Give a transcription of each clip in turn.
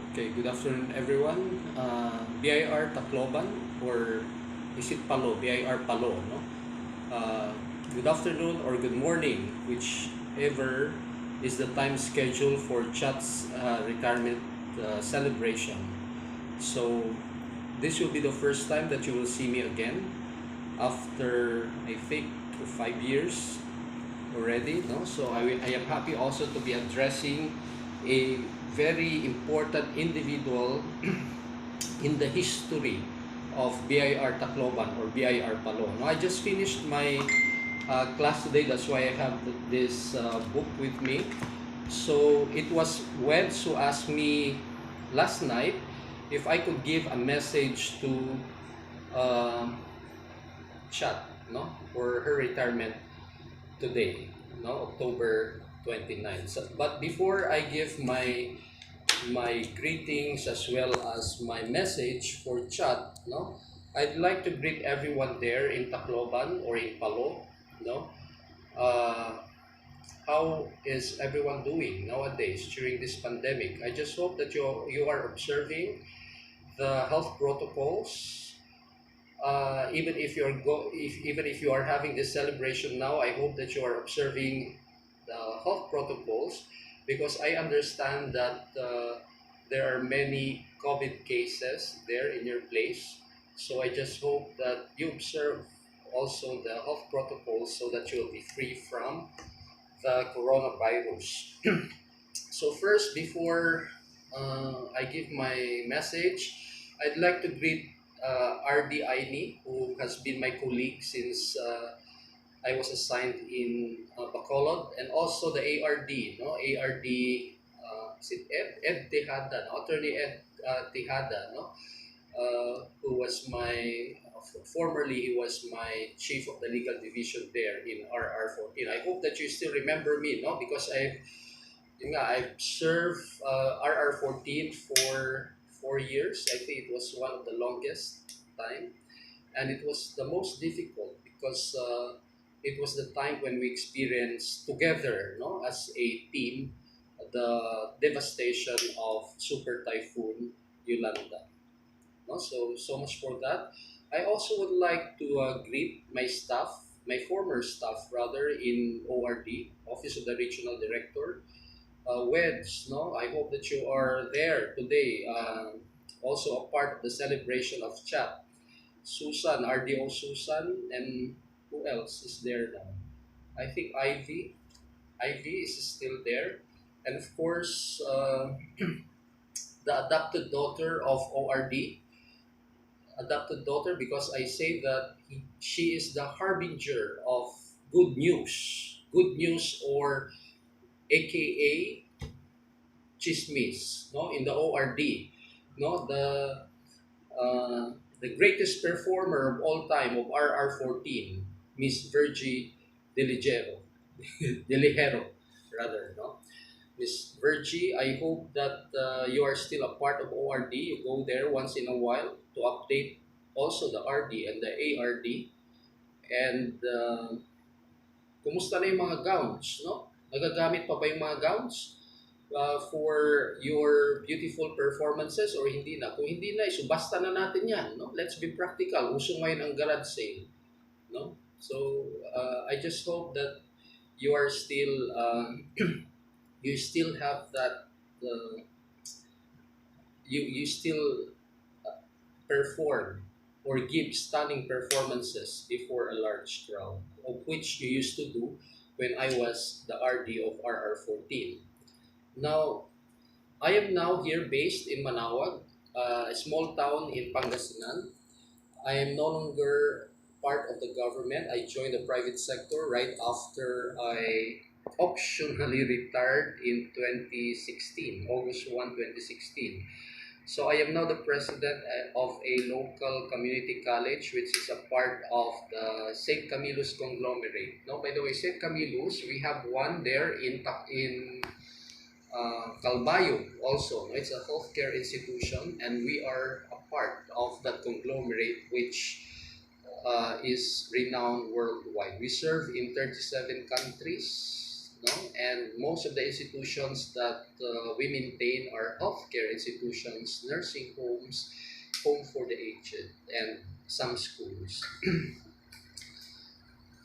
Okay, good afternoon everyone. BIR Tacloban or is it Palo? BIR Palo, no? Good afternoon or good morning, whichever is the time schedule for Chat's retirement celebration. So this will be the first time that you will see me again after I think 5 years already, no? So I am happy also to be addressing a very important individual in the history of BIR Tacloban or BIR Palo. No, I just finished my class today. That's why I have this book with me. So it was Webs who asked me last night if I could give a message to uh, Chat, no, for her retirement today, no, October 29th. So, but before I give my greetings as well as my message for chat, no, I'd like to greet everyone there in Tacloban or in Palo, no. Uh, how is everyone doing nowadays during this pandemic? I just hope that you are observing the health protocols. Even if even if you are having this celebration now, I hope that you are observing the health protocols because I understand that there are many COVID cases there in your place. So I just hope that you observe also the health protocols so that you'll be free from the coronavirus. So first, before I give my message, I'd like to greet RD Aini, who has been my colleague since I was assigned in Bacolod, and also the ARD, no, ARD, is it Ed Tejada, no? Attorney Ed Tejada, no, who was formerly he was my chief of the legal division there in RR14. I hope that you still remember me, no, because I've served RR14 for 4 years. I think it was one of the longest time, and it was the most difficult because it was the time when we experienced together, no, as a team, the devastation of Super Typhoon Yolanda. No, so much for that. I also would like to greet my staff, my former staff rather, in ORD, Office of the Regional Director, Weds, no? I hope that you are there today. Also a part of the celebration of chat. Susan, RDO Susan, and who else is there now? I think Ivy. Ivy is still there. And of course, the adopted daughter of ORD. Adopted daughter because I say that she is the harbinger of good news. Good news or AKA chismis, no, in the ORD, no, the greatest performer of all time of RR14, Miss Virgie Diligero, Diligero, rather, no, Miss Virgie. I hope that you are still a part of ORD. You go there once in a while to update also the RD and the ARD. And kumusta na yung mga gowns, no? Nagagamit pa ba yung mga gowns for your beautiful performances or hindi na? Kung hindi na, subasta na natin yan, no? Let's be practical. Uso ngayon ang garage sale, no? So, I just hope that you are still, you still have that, uh, you still perform or give stunning performances before a large crowd, of which you used to do when I was the RD of RR14. Now, I am now here based in Manawag, a small town in Pangasinan. I am no longer part of the government. I joined the private sector right after I optionally retired in 2016, August 1, 2016. So I am now the president of a local community college, which is a part of the St. Camillus conglomerate. No, by the way, St. Camillus, we have one there in Calbayog also. No? It's a healthcare institution, and we are a part of that conglomerate, which is renowned worldwide. We serve in 37 countries, no? And most of the institutions that we maintain are healthcare institutions, nursing homes, home for the aged, and some schools.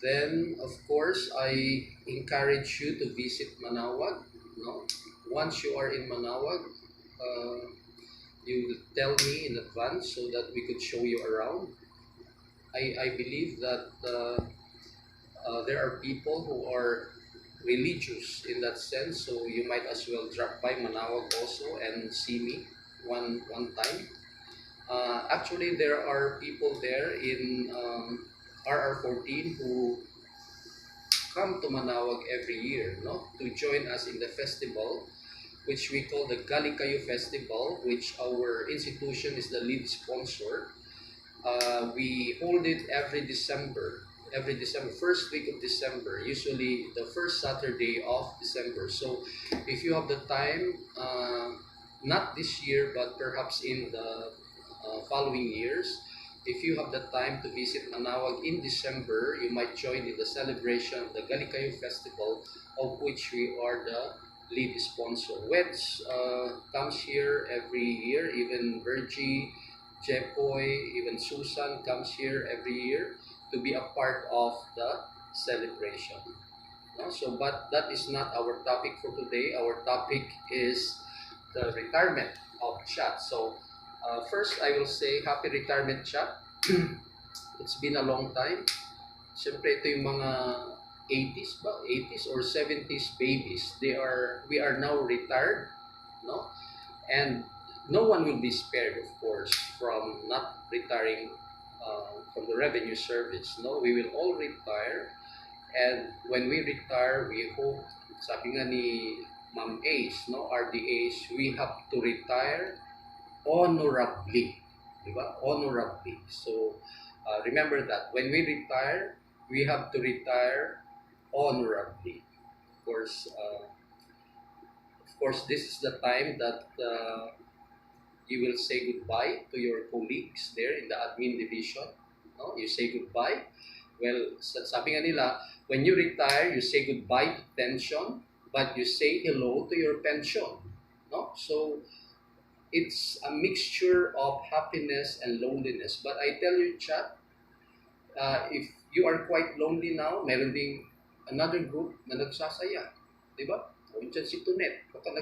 Then, of course, I encourage you to visit Manawag. No, once you are in Manawag, you tell me in advance so that we could show you around. I believe that there are people who are religious in that sense, so you might as well drop by Manawag also and see me one time. Actually, there are people there in RR14 who come to Manawag every year, no, to join us in the festival, which we call the Galikayo Festival, which our institution is the lead sponsor. We hold it every December, first week of December, usually the first Saturday of December. So if you have the time, not this year, but perhaps in the following years, if you have the time to visit Manawag in December, you might join in the celebration of the Galikayo Festival, of which we are the lead sponsor. WEDS comes here every year, even Virgie, Jepoy, even Susan comes here every year to be a part of the celebration. No? So, but that is not our topic for today. Our topic is the retirement of Chat. So, first I will say happy retirement, Chat. It's been a long time. Siyempre, ito yung mga 80s ba? 80s or 70s babies. We are now retired, no? And no one will be spared, of course, from not retiring from the revenue service. No, we will all retire, and when we retire, we hope, sabi nga ni Ma'am Ace, no, RDAs, we have to retire honorably, di ba? Honorably. So remember that when we retire, we have to retire honorably. Of course, this is the time that you will say goodbye to your colleagues there in the admin division. No? You say goodbye. Well, sabi nga nila, when you retire, you say goodbye to pension, but you say hello to your pension. No? So, it's a mixture of happiness and loneliness. But I tell you, Chat, if you are quite lonely now, meron ding another group na nagsasaya. Di ba? O dyan si Tunet, baka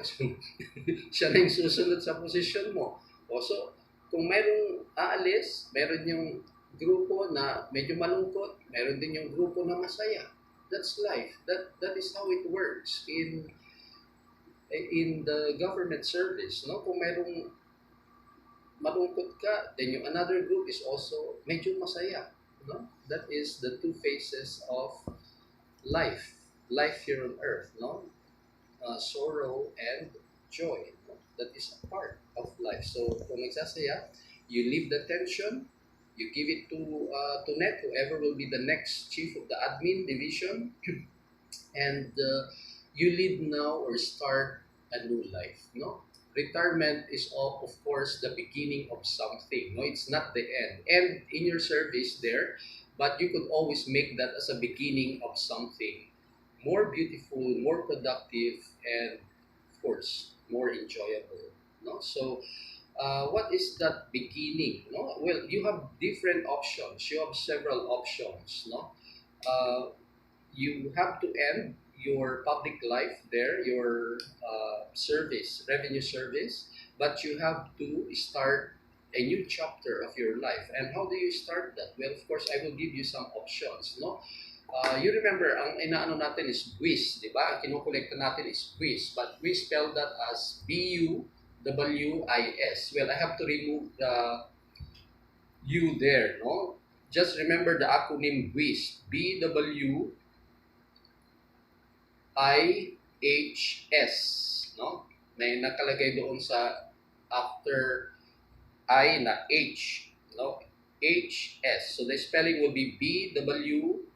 siya na yung susunod sa posisyon mo. O so, kung merong aalis, meron yung grupo na medyo malungkot, meron din yung grupo na masaya. That's life. That is how it works in the government service. No? Kung merong malungkot ka, then yung another group is also medyo masaya. No? That is the two phases of life here on earth. No? Sorrow and joy. No? That is a part of life. So kung nagsasaya, you leave the tension, you give it to Net, whoever will be the next chief of the admin division, and you lead now or start a new life. No, retirement is of course the beginning of something. No, it's not the end. And in your service there, but you could always make that as a beginning of something more beautiful, more productive, and of course more enjoyable. No, so what is that beginning? No, well, you have different options. You have several options. No, you have to end your public life there, your revenue service, but you have to start a new chapter of your life. And how do you start that? Well, of course, I will give you some options. No, you remember, ang inaano natin is BUIS, di ba? Ang kinukolekta natin is BUIS, but we spell that as BUWIS. Well, I have to remove the U there, no? Just remember the acronym BUIS, BWIHS, no? May nakalagay doon sa after I na H, no? HS. So the spelling will be BWIHS.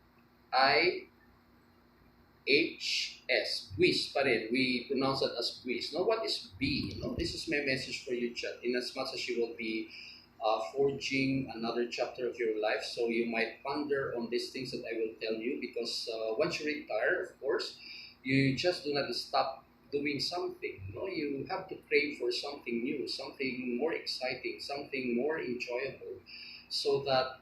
BUIS pa rin. We pronounce it as BUIS. Now, what is B? No? This is my message for you, Chat. In as much as you will be forging another chapter of your life, so you might ponder on these things that I will tell you, because once you retire, of course, You just do not stop doing something. No, you have to crave for something new, something more exciting, something more enjoyable, so that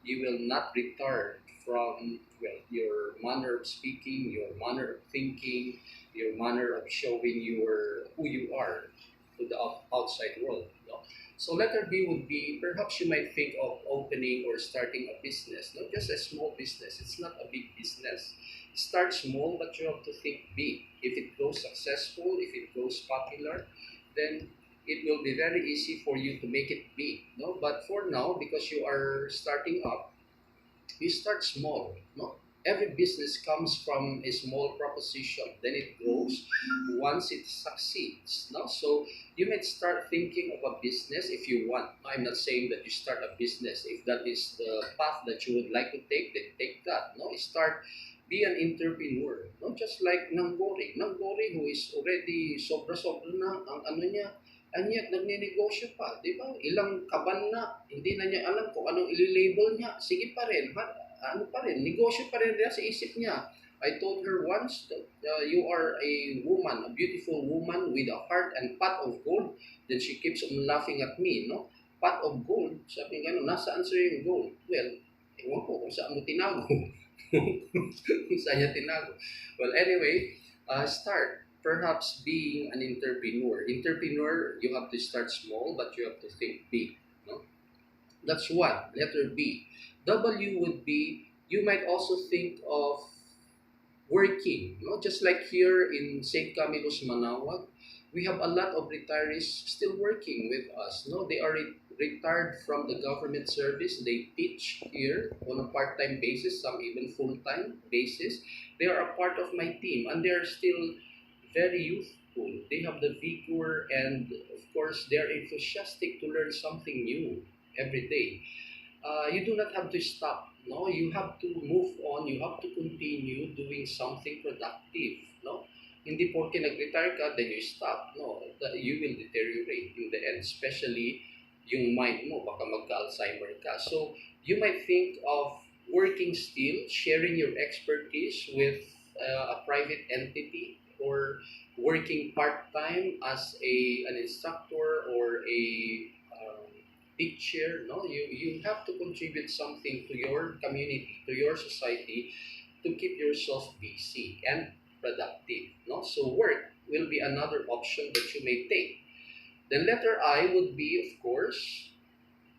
you will not retard from, well, your manner of speaking, your manner of thinking, your manner of showing your who you are to the outside world. No? So letter B would be, perhaps you might think of opening or starting a business, not just a small business. It's not a big business. Start small, but you have to think big. If it goes successful, if it goes popular, then it will be very easy for you to make it big. No, but for now, because you are starting up, you start small. No, every business comes from a small proposition, then it grows once it succeeds. No, so you might start thinking of a business if you want. I'm not saying that you start a business. If that is the path that you would like to take, then take that. No, start, be an entrepreneur. No, just like Nanggori who is already sobra-sobra na ang ano niya, anya nagnenegosyo pa, di ba? Ilang kaban na, hindi na niya alam kung anong ililabel niya. Sige pa rin, ano pa rin, negosyo pa rin sa isip niya. I told her once that you are a woman, a beautiful woman with a heart and pot of gold. Then she keeps on laughing at me, no? Pot of gold? Sabi nga, nasaan sa'yo yung gold? Well, ewan ko kung saan mo tinago. Kung saan niya tinago. Well, anyway, start. Perhaps being an entrepreneur. Entrepreneur, you have to start small, but you have to think big. No? That's one. Letter B. W would be, you might also think of working. No? Just like here in St. Camilo's Manawag, we have a lot of retirees still working with us. No, they are retired from the government service. They teach here on a part-time basis, some even full-time basis. They are a part of my team, and they are still very youthful. They have the vigor, and of course, they are enthusiastic to learn something new every day. You do not have to stop. No, you have to move on. You have to continue doing something productive. No, hindi porke nag-retire ka, then you stop. No, you will deteriorate in the end, especially yung mind mo, baka magka-Alzheimer ka. So, you might think of working still, sharing your expertise with a private entity, or working part-time as an instructor or a teacher. No, you have to contribute something to your community, to your society, to keep yourself busy and productive. No, so work will be another option that you may take. The letter I would be, of course,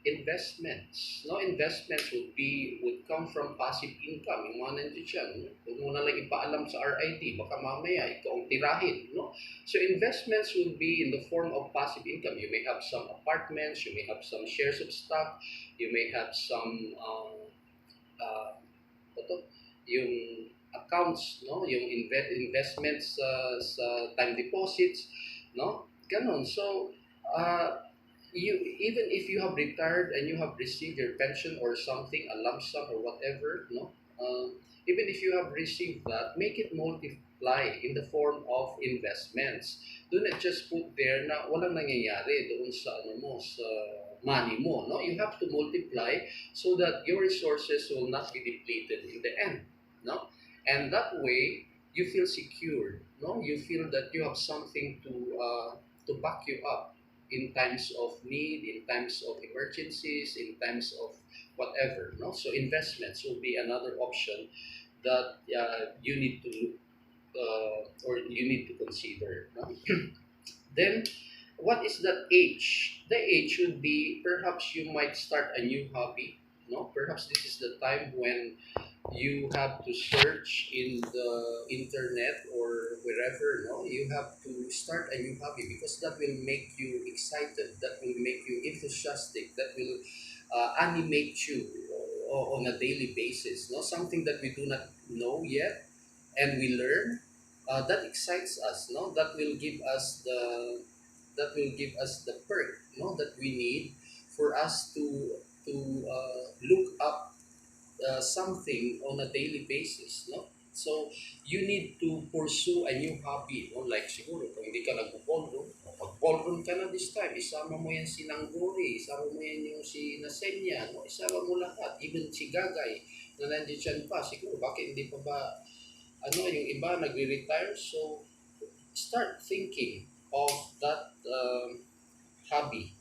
investments. No, investments would come from passive income. Yung mga nandiyan dyan, huwag mo na lang ipaalam sa RID, baka mamaya ikaw ang tirahin. No? So investments will be in the form of passive income. You may have some apartments, you may have some shares of stock, you may have some yung accounts, no, yung investments sa time deposits, no, ganon. So you, even if you have retired and you have received your pension or something, a lump sum or whatever, no, even if you have received that, make it multiply in the form of investments. Do not just put there na walang nangyayari doon sa ano mo, sa money mo. No, you have to multiply so that your resources will not be depleted in the end. No, and that way you feel secure. No, you feel that you have something to back you up in times of need, in times of emergencies, in times of whatever. No, so investments will be another option that you need to look or you need to consider. No? Then, what is the age? The age would be, perhaps you might start a new hobby. No, perhaps this is the time when you have to search in the internet or wherever. No, you have to start a new hobby, because that will make you excited, that will make you enthusiastic, that will animate you on a daily basis. No, something that we do not know yet and we learn, that excites us. No, that will give us the perk, no, that we need for us to look up something on a daily basis. No, so you need to pursue a new hobby. No, like siguro kung hindi ka nag-ballroom, mag-ballroom ka na this time, isama mo yan si Nanggori, isama mo yan yung si Nasenya, no, isama mo lahat, even si Gagay na nandiyan pa, siguro bakit hindi pa ba yung iba nagre-retire, so start thinking of that hobby.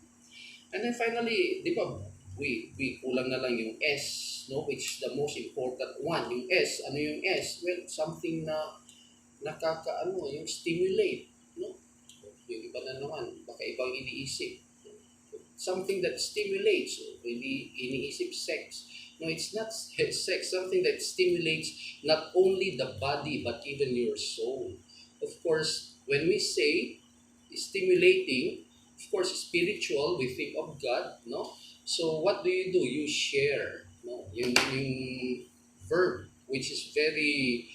And then finally, di ba, we kulang na lang yung S, no? Which the most important one, yung S. Ano yung S? Well, something na yung stimulate, no? Yung iba na naman, baka ibang iniisip. Something that stimulates, hindi iniisip sex. No, it's not sex, something that stimulates not only the body but even your soul. Of course, when we say stimulating, of course, spiritual, we think of God, no? So what do? You share, no? Yung verb, which is very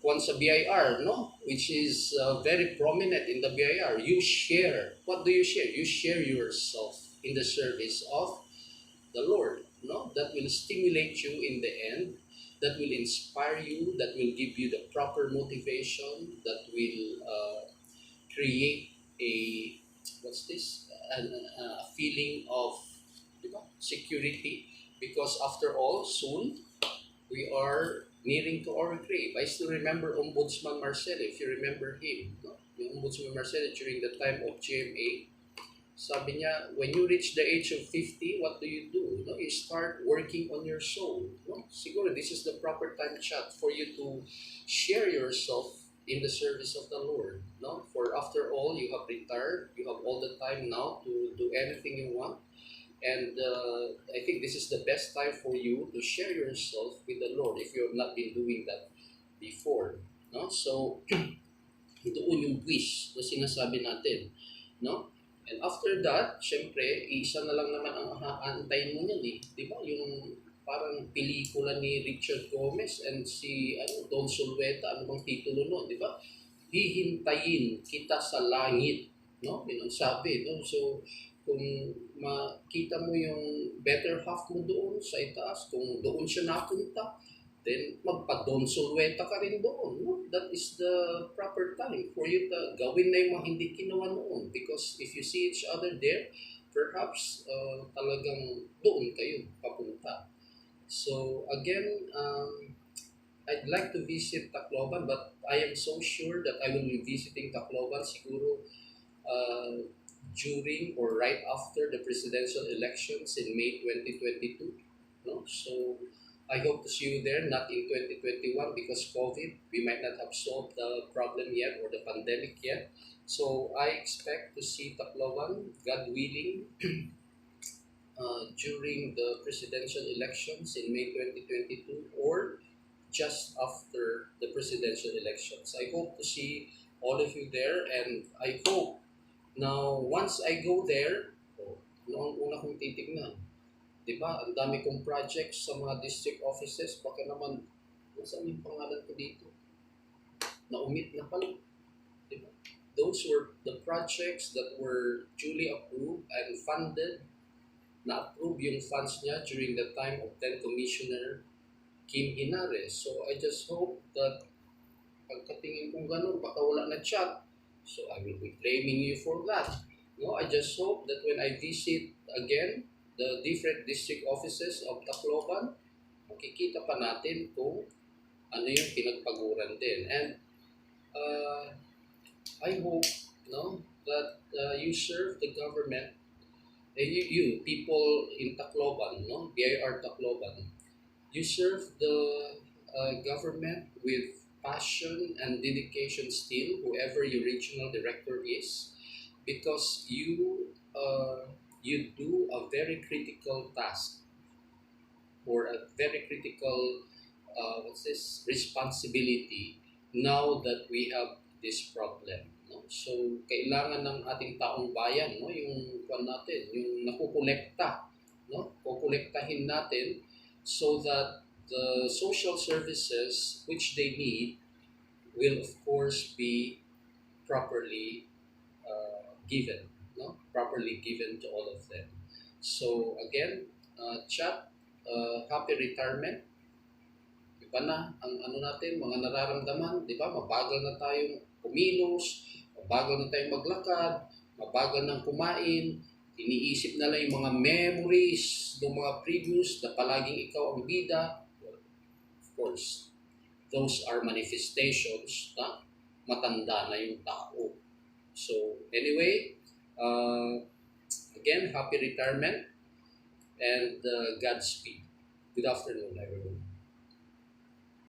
kung sa BIR, no? Which is very prominent in the BIR. You share. What do you share? You share yourself in the service of the Lord, no? That will stimulate you in the end, that will inspire you, that will give you the proper motivation, that will create a, what's this? A feeling of, di ba, security. Because after all, soon, we are nearing to our grave. I still remember Ombudsman Marcelo, if you remember him. No? Yung Ombudsman Marcelo during the time of GMA, sabi niya, when you reach the age of 50, what do? No? You start working on your soul. No? Siguro, this is the proper time, chat, for you to share yourself in the service of the Lord. No? For after all, you have retired, you have all the time now to do anything you want. And I think this is the best time for you to share yourself with the Lord if you have not been doing that before. No? So, doon yung wish na sinasabi natin. No? And after that, syempre, isa na lang naman ang aantayin mo niyan eh. Di ba? Yung parang pelikula ni Richard Gomez and si Don Sulweta, ano bang titulo nun, di ba? Hihintayin kita sa langit. No? Yun ang sabi. No? So, kung makita mo yung better half mo doon sa itaas, kung doon siya napunta, then magpa-Don Sulweta ka rin doon. No? That is the proper time for you to gawin na yung mga hindi ginawa noon. Because if you see each other there, perhaps talagang doon kayo papunta. So again, I'd like to visit Tacloban, but I am so sure that I will be visiting Tacloban siguro during or right after the presidential elections in May 2022. No? So I hope to see you there, not in 2021 because COVID, we might not have solved the problem yet or the pandemic yet. So I expect to see Tacloban, God willing, during the presidential elections in May 2022 or just after the presidential elections. I hope to see all of you there, and I hope now once I go there, noong una kong titignan, di ba, ang dami kong projects sa mga district offices, baka naman, nasaan yung pangalan ko dito? Na-omit na pala, di ba? Those were the projects that were duly approved and funded, na-approve yung funds niya during the time of then Commissioner Kim Inares. So I just hope that pagkatingin kong ganun, baka wala na chat. So I will be blaming you for that. No, I just hope that when I visit again the different district offices of Tacloban, makikita pa natin kung ano yung pinagpaguran din. And I hope, no, that you serve the government, you people in Tacloban, no, BIR Tacloban, you serve the government with passion and dedication still, whoever your regional director is, because you do a very critical task or a very critical responsibility now that we have this problem. No? So kailangan ng ating taong bayan, no, yung natin, yung nakukolekta, no, kukolektahin natin so that the social services which they need will of course be properly given, no? Properly given to all of them. So again, chat, happy retirement. Iba na ang ano natin, mga nararamdaman, di ba? Mabagal na tayong kumilos, mabagal na tayong maglakad, mabagal nang kumain, iniisip na lang yung mga memories ng mga previous na palaging ikaw ang bida. Of course, those are manifestations na matanda na yung tao. So anyway, again, happy retirement and Godspeed. Good afternoon, everyone.